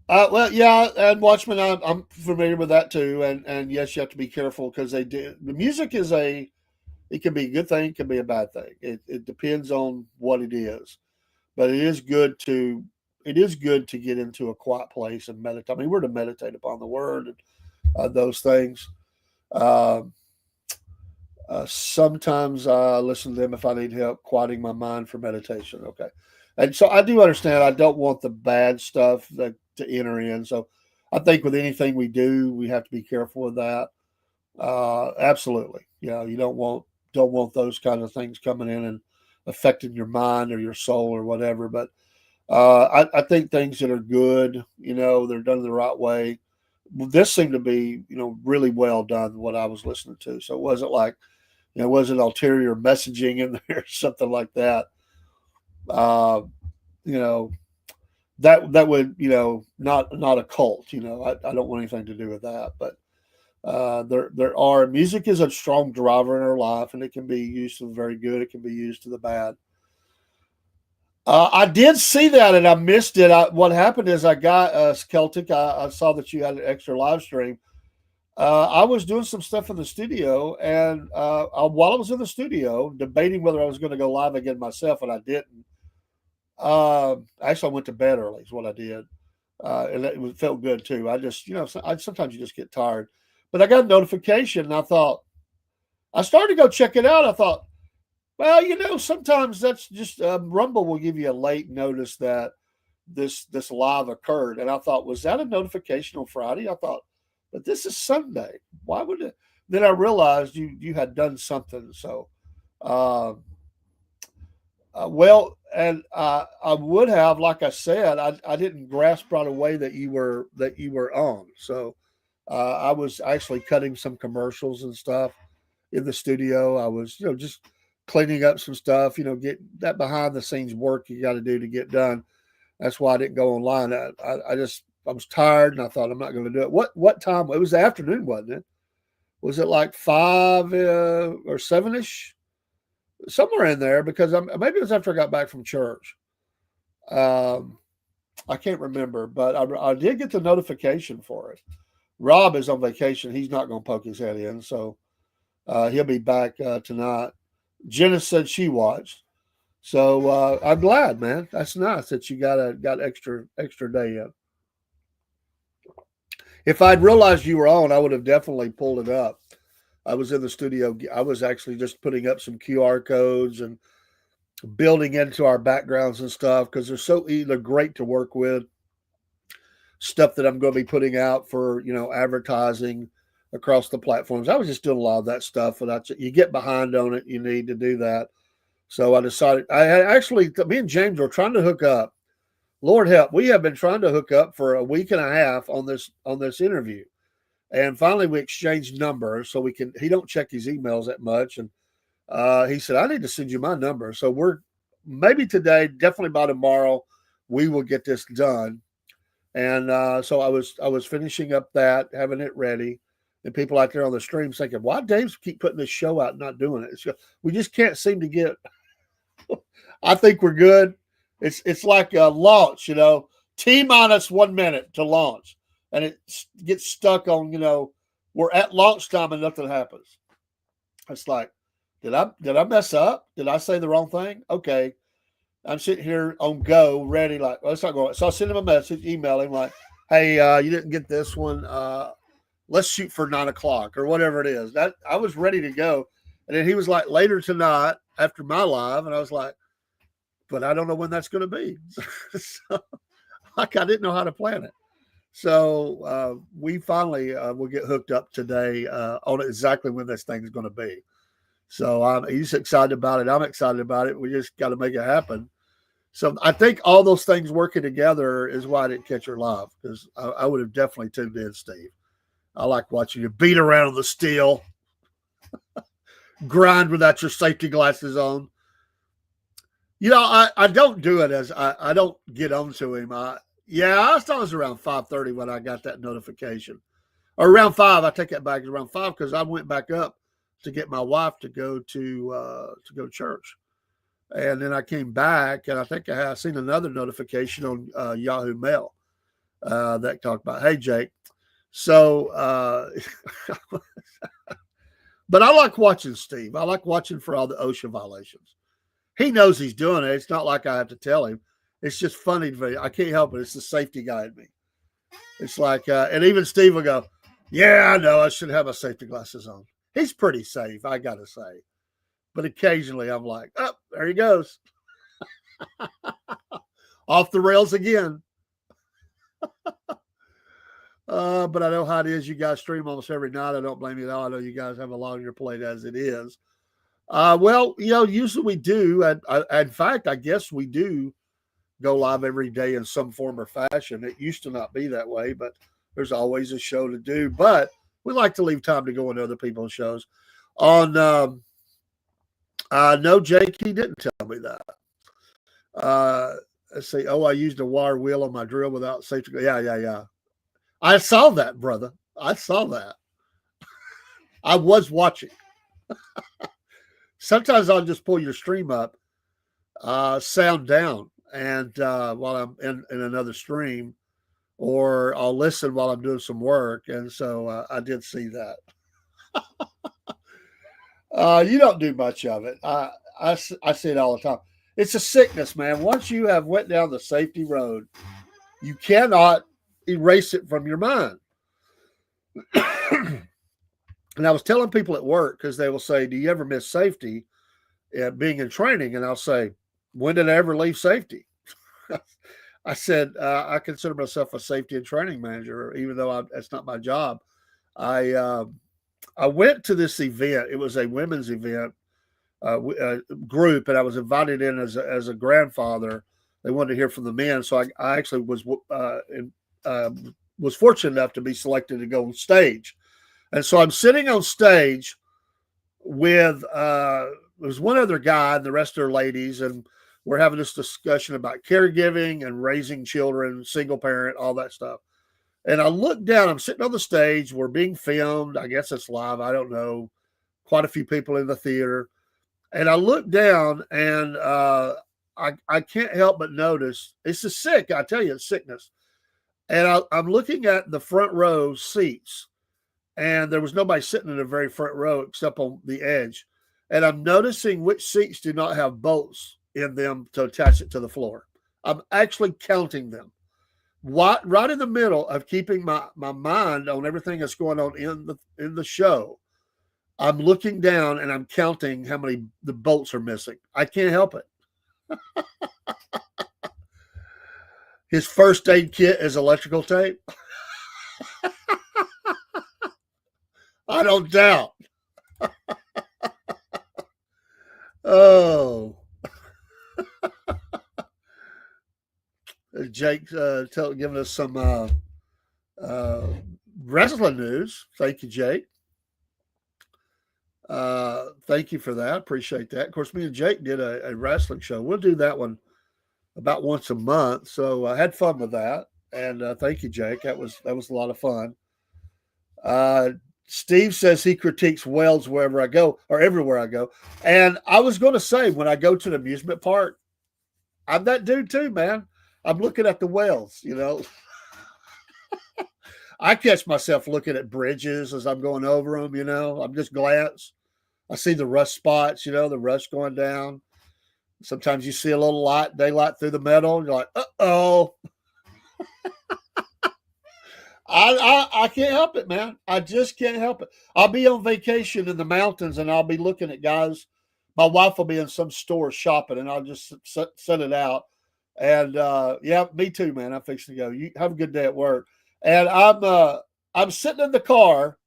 Well, yeah, and Watchmen, I'm familiar with that too, and yes, you have to be careful because the music it can be a good thing, it can be a bad thing. It depends on what it is, but it is good to get into a quiet place and meditate. I mean, we're to meditate upon the Word and those things. Sometimes I listen to them if I need help quieting my mind for meditation. Okay. And so I do understand I don't want the bad stuff to enter in. So I think with anything we do, we have to be careful with that. Absolutely. You don't want those kind of things coming in and affecting your mind or your soul or whatever. But I think things that are good, they're done the right way. This seemed to be, really well done, what I was listening to. So it wasn't like, it wasn't ulterior messaging in there or something like that. That would, not a cult, I don't want anything to do with that. But music is a strong driver in our life, and it can be used to the very good. It can be used to the bad. I did see that and I missed it. What happened is I got Celtic. I saw that you had an extra live stream. I was doing some stuff in the studio, and while I was in the studio, debating whether I was going to go live again myself, and I didn't. Actually, I went to bed early. Is what I did, and it felt good too. I just, sometimes you just get tired. But I got a notification, and I started to go check it out. I thought, well, sometimes that's just Rumble will give you a late notice that this live occurred, and I thought, was that a notification on Friday? I thought, but this is Sunday. Why would it? Then I realized you had done something. So, and I would have, like I said, I didn't grasp right away that you were on. So I was actually cutting some commercials and stuff, in the studio. I was, just cleaning up some stuff, get that behind the scenes work you got to do to get done. That's why I didn't go online. I was tired and I thought I'm not going to do it. What time? It was the afternoon, wasn't it? Was it like 5 or 7ish? Somewhere in there, because maybe it was after I got back from church. I can't remember, but I did get the notification for it. Rob is on vacation. He's not going to poke his head in, so he'll be back tonight. Jenna said she watched, so I'm glad, man. That's nice that you got extra day in. If I'd realized you were on, I would have definitely pulled it up. I was in the studio. I was actually just putting up some QR codes and building into our backgrounds and stuff because they're great to work with. Stuff that I'm going to be putting out for, advertising across the platforms. I was just doing a lot of that stuff, and you get behind on it. You need to do that. So I decided. Me and James were trying to hook up. Lord help, we have been trying to hook up for a week and a half on this interview, and finally we exchanged numbers so we can. He don't check his emails that much, and he said I need to send you my number. So we're maybe today, definitely by tomorrow, we will get this done. And so I was finishing up that, having it ready, and people out there on the stream thinking, "Why Dave's keep putting this show out and not doing it?" We just can't seem to get. I think we're good. It's like a launch, T-minus 1 minute to launch, and it gets stuck on, we're at launch time and nothing happens. It's like, did I mess up? Did I say the wrong thing? Okay, I'm sitting here on go, ready, like, let's not go. So I send him a message, email him like, hey, you didn't get this one. Let's shoot for 9:00 or whatever it is. That I was ready to go, and then he was like, later tonight after my live, and I was like, but I don't know when that's going to be. So, I didn't know how to plan it. So we finally will get hooked up today on exactly when this thing is going to be. So he's excited about it. I'm excited about it. We just got to make it happen. So I think all those things working together is why I didn't catch her live, because I would have definitely tuned in, Steve. I like watching you beat around on the steel, grind without your safety glasses on. I don't do it as I don't get onto him. I thought it was around 5:30 when I got that notification, or around 5. I take that back. It's around 5 because I went back up to get my wife to go to church, and then I came back, and I think I had seen another notification on Yahoo Mail that talked about, hey Jake. So, but I like watching Steve. I like watching for all the OSHA violations. He knows he's doing it. It's not like I have to tell him. It's just funny to me. I can't help it. It's the safety guy in me. It's like, and even Steve will go, yeah, I know I should have my safety glasses on. He's pretty safe, I got to say. But occasionally I'm like, oh, there he goes. Off the rails again. But I know how it is. You guys stream almost every night. I don't blame you at all. I know you guys have a lot on your plate as it is. Usually we do. In fact, I guess we do go live every day in some form or fashion. It used to not be that way, but there's always a show to do. But we like to leave time to go into other people's shows. No, Jake, he didn't tell me that. Let's see. Oh, I used a wire wheel on my drill without safety. Yeah. I saw that, brother. I saw that. I was watching. Sometimes I'll just pull your stream up, sound down, and while I'm in another stream, or I'll listen while I'm doing some work. And so I did see that. You don't do much of it. I see it all the time. It's a sickness, man. Once you have went down the safety road, you cannot erase it from your mind. And I was telling people at work, because they will say, do you ever miss safety being in training? And I'll say, when did I ever leave safety? I said, I consider myself a safety and training manager, even though that's not my job. I went to this event. It was a women's event group, and I was invited in as a grandfather. They wanted to hear from the men, so I actually was fortunate enough to be selected to go on stage. And so I'm sitting on stage with there was one other guy and the rest are ladies, and we're having this discussion about caregiving and raising children, single parent, all that stuff. And I look down, I'm sitting on the stage, we're being filmed. I guess it's live, I don't know. Quite a few people in the theater. And I look down and I can't help but notice it's a sick, I tell you, it's sickness. And I'm looking at the front row seats, and there was nobody sitting in the very front row except on the edge. And I'm noticing which seats do not have bolts in them to attach it to the floor. I'm actually counting them. Right in the middle of keeping my mind on everything that's going on in the show, I'm looking down and I'm counting how many the bolts are missing. I can't help it. His first aid kit is electrical tape. I don't doubt. Oh. Jake giving us some wrestling news. Thank you, Jake. Thank you for that. Appreciate that. Of course, me and Jake did a wrestling show. We'll do that one about once a month. So I had fun with that. And thank you, Jake. That was a lot of fun. Steve says he critiques whales wherever I go or everywhere I go. And I was going to say, when I go to an amusement park, I'm that dude too, man. I'm looking at the whales, you know. I catch myself looking at bridges as I'm going over them, you know. I'm just glance. I see the rust spots, you know, the rust going down. Sometimes you see a little light, daylight through the metal, and you're like, uh-oh. I can't help it, man. I just can't help it. I'll be on vacation in the mountains, and I'll be looking at guys. My wife will be in some store shopping, and I'll just set it out. And yeah, me too, man. I'm fixing to go. You have a good day at work. And I'm sitting in the car,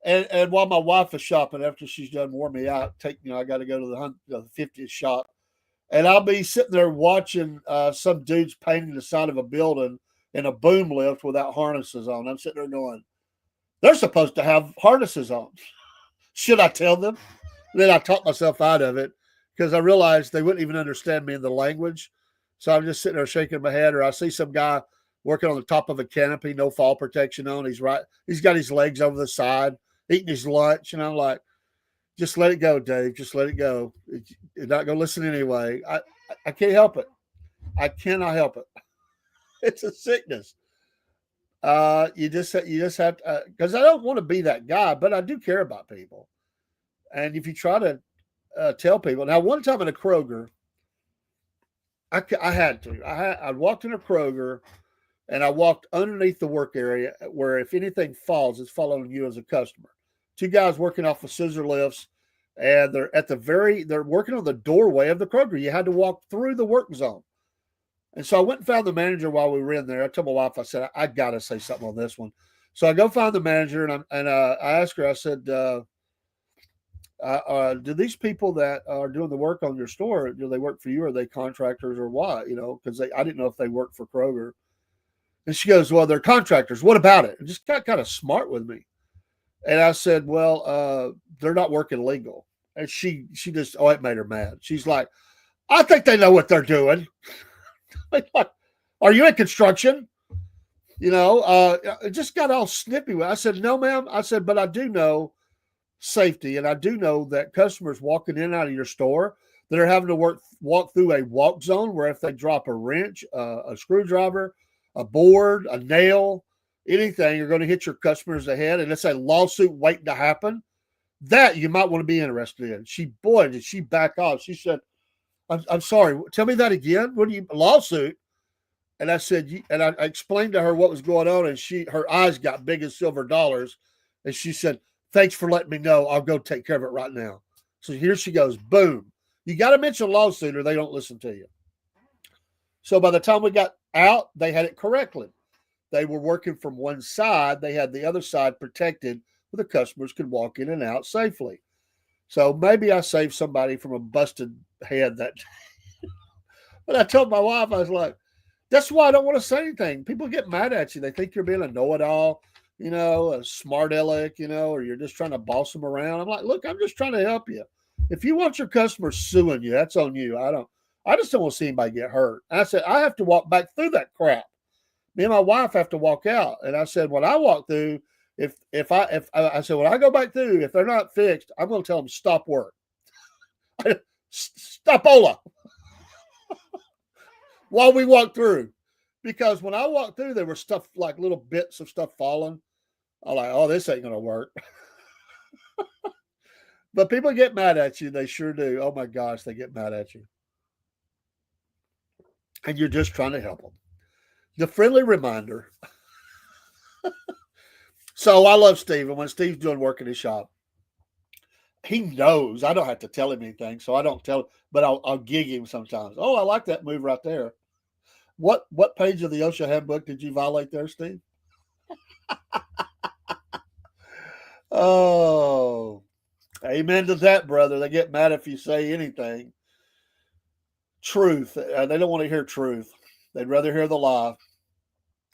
and while my wife is shopping, after she's done wore me out, I got to go to the 50th shop, and I'll be sitting there watching some dudes painting the side of a building in a boom lift without harnesses on. I'm sitting there going, they're supposed to have harnesses on. Should I tell them? Then I talked myself out of it because I realized they wouldn't even understand me in the language. So I'm just sitting there shaking my head, or I see some guy working on the top of a canopy, no fall protection on. He's got his legs over the side, eating his lunch. And I'm like, just let it go, Dave. Just let it go. You're not going to listen anyway. I can't help it. I cannot help it. It's a sickness. You just have to, because I don't want to be that guy, but I do care about people. And if you try to tell people, now one time in a Kroger, I had to. I walked in a Kroger, and I walked underneath the work area where if anything falls, it's following you as a customer. Two guys working off of scissor lifts, and they're working on the doorway of the Kroger. You had to walk through the work zone. And so I went and found the manager while we were in there. I told my wife, I said, I got to say something on this one. So I go find the manager, and I asked her, I said, do these people that are doing the work on your store, do they work for you? Or are they contractors or what? You know, because I didn't know if they worked for Kroger. And she goes, well, they're contractors. What about it? And just got kind of smart with me. And I said, well, they're not working legal. And she just, it made her mad. She's like, I think they know what they're doing. Like, are you in construction? You know, it just got all snippy. I said, no, ma'am. I said, but I do know safety, and I do know that customers walking in and out of your store that are having to walk through a walk zone where if they drop a wrench, a screwdriver, a board, a nail, anything, you're going to hit your customers ahead, and it's a lawsuit waiting to happen. That you might want to be interested in. Did she back off? She said, I'm sorry. Tell me that again. What do you lawsuit? And I said, and I explained to her what was going on, and her eyes got big as silver dollars, and she said, thanks for letting me know. I'll go take care of it right now. So here she goes. Boom. You got to mention lawsuit or they don't listen to you. So by the time we got out, they had it correctly. They were working from one side. They had the other side protected where the customers could walk in and out safely. So maybe I saved somebody from a busted head that day. But I told my wife, I was like, that's why I don't want to say anything. People get mad at you. They think you're being a know-it-all. a smart aleck, or you're just trying to boss them around. I'm like, look, I'm just trying to help you. If you want your customers suing you, that's on you. I just don't want to see anybody get hurt. I said, I have to walk back through that crap. Me and my wife have to walk out. And I said, when I walk through, I said, when I go back through, if they're not fixed, I'm going to tell them stop work. Stop Ola while we walk through. Because when I walked through, there were stuff like little bits of stuff falling. I'm like, oh, this ain't going to work. But people get mad at you. They sure do. Oh my gosh, they get mad at you. And you're just trying to help them. The friendly reminder. So I love Steve. And when Steve's doing work in his shop, he knows. I don't have to tell him anything. So I don't tell him, but I'll gig him sometimes. Oh, I like that move right there. What page of the OSHA handbook did you violate there, Steve? Oh, amen to that, brother. They get mad if you say anything. Truth. They don't want to hear truth. They'd rather hear the lie.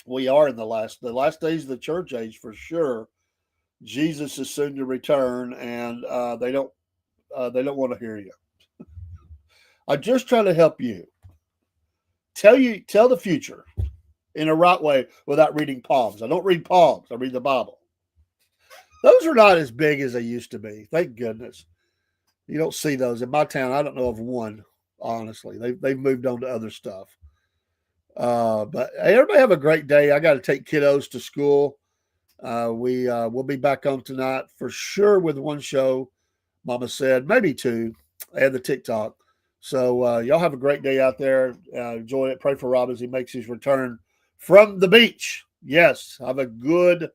We are in the last days of the church age for sure. Jesus is soon to return, and they don't want to hear you. I'm just trying to help you. Tell the future in a right way without reading palms. I don't read palms. I read the Bible. Those are not as big as they used to be. Thank goodness. You don't see those in my town. I don't know of one. Honestly, they've moved on to other stuff. But hey, everybody have a great day. I got to take kiddos to school. We'll be back on tonight for sure with one show. Mama said maybe two, and the TikTok. So y'all have a great day out there. Enjoy it. Pray for Rob as he makes his return from the beach. Yes, have a good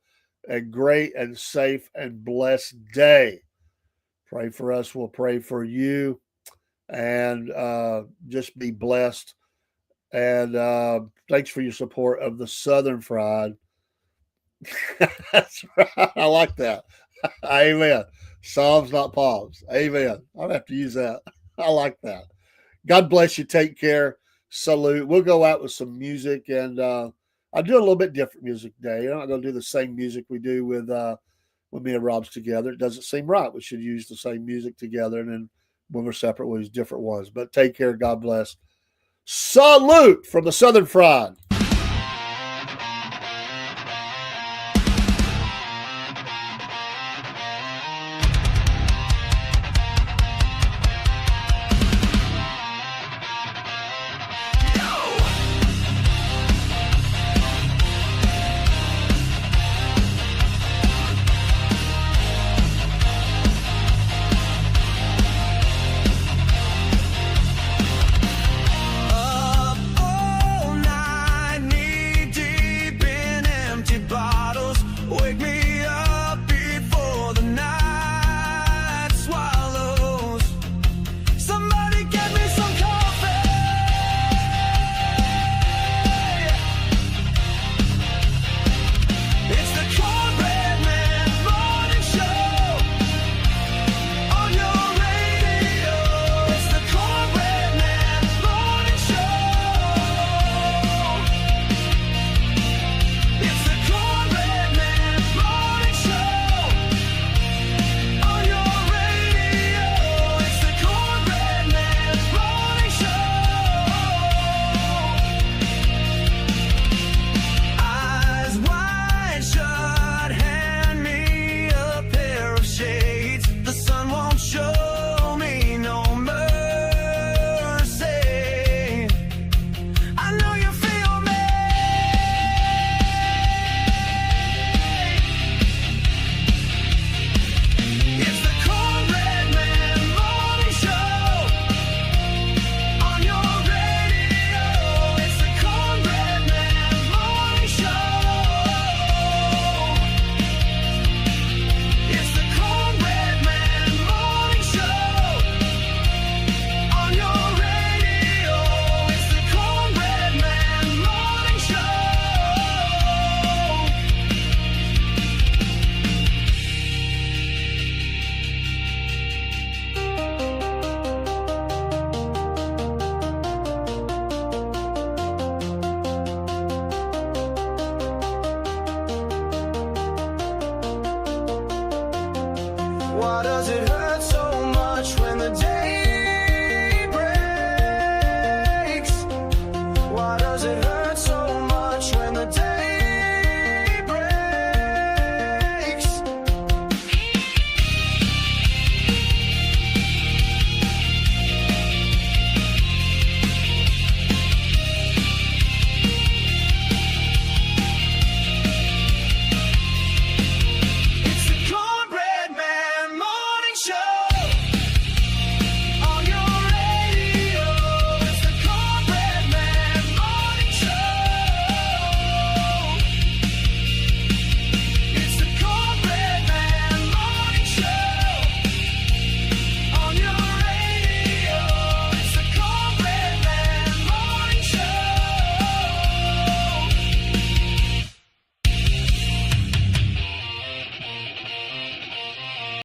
and great and safe and blessed day. Pray for us. We'll pray for you. And just be blessed. And thanks for your support of the Southern Fried. That's right. I like that. Amen. Psalms, not palms. Amen. I'll have to use that. I like that. God bless you. Take care. Salute. We'll go out with some music, and I'll do a little bit different music today. I'm not going to do the same music we do with me and Rob's together. It doesn't seem right. We should use the same music together, and then when we're separate, we'll use different ones. But take care. God bless. Salute from the Southern Fried.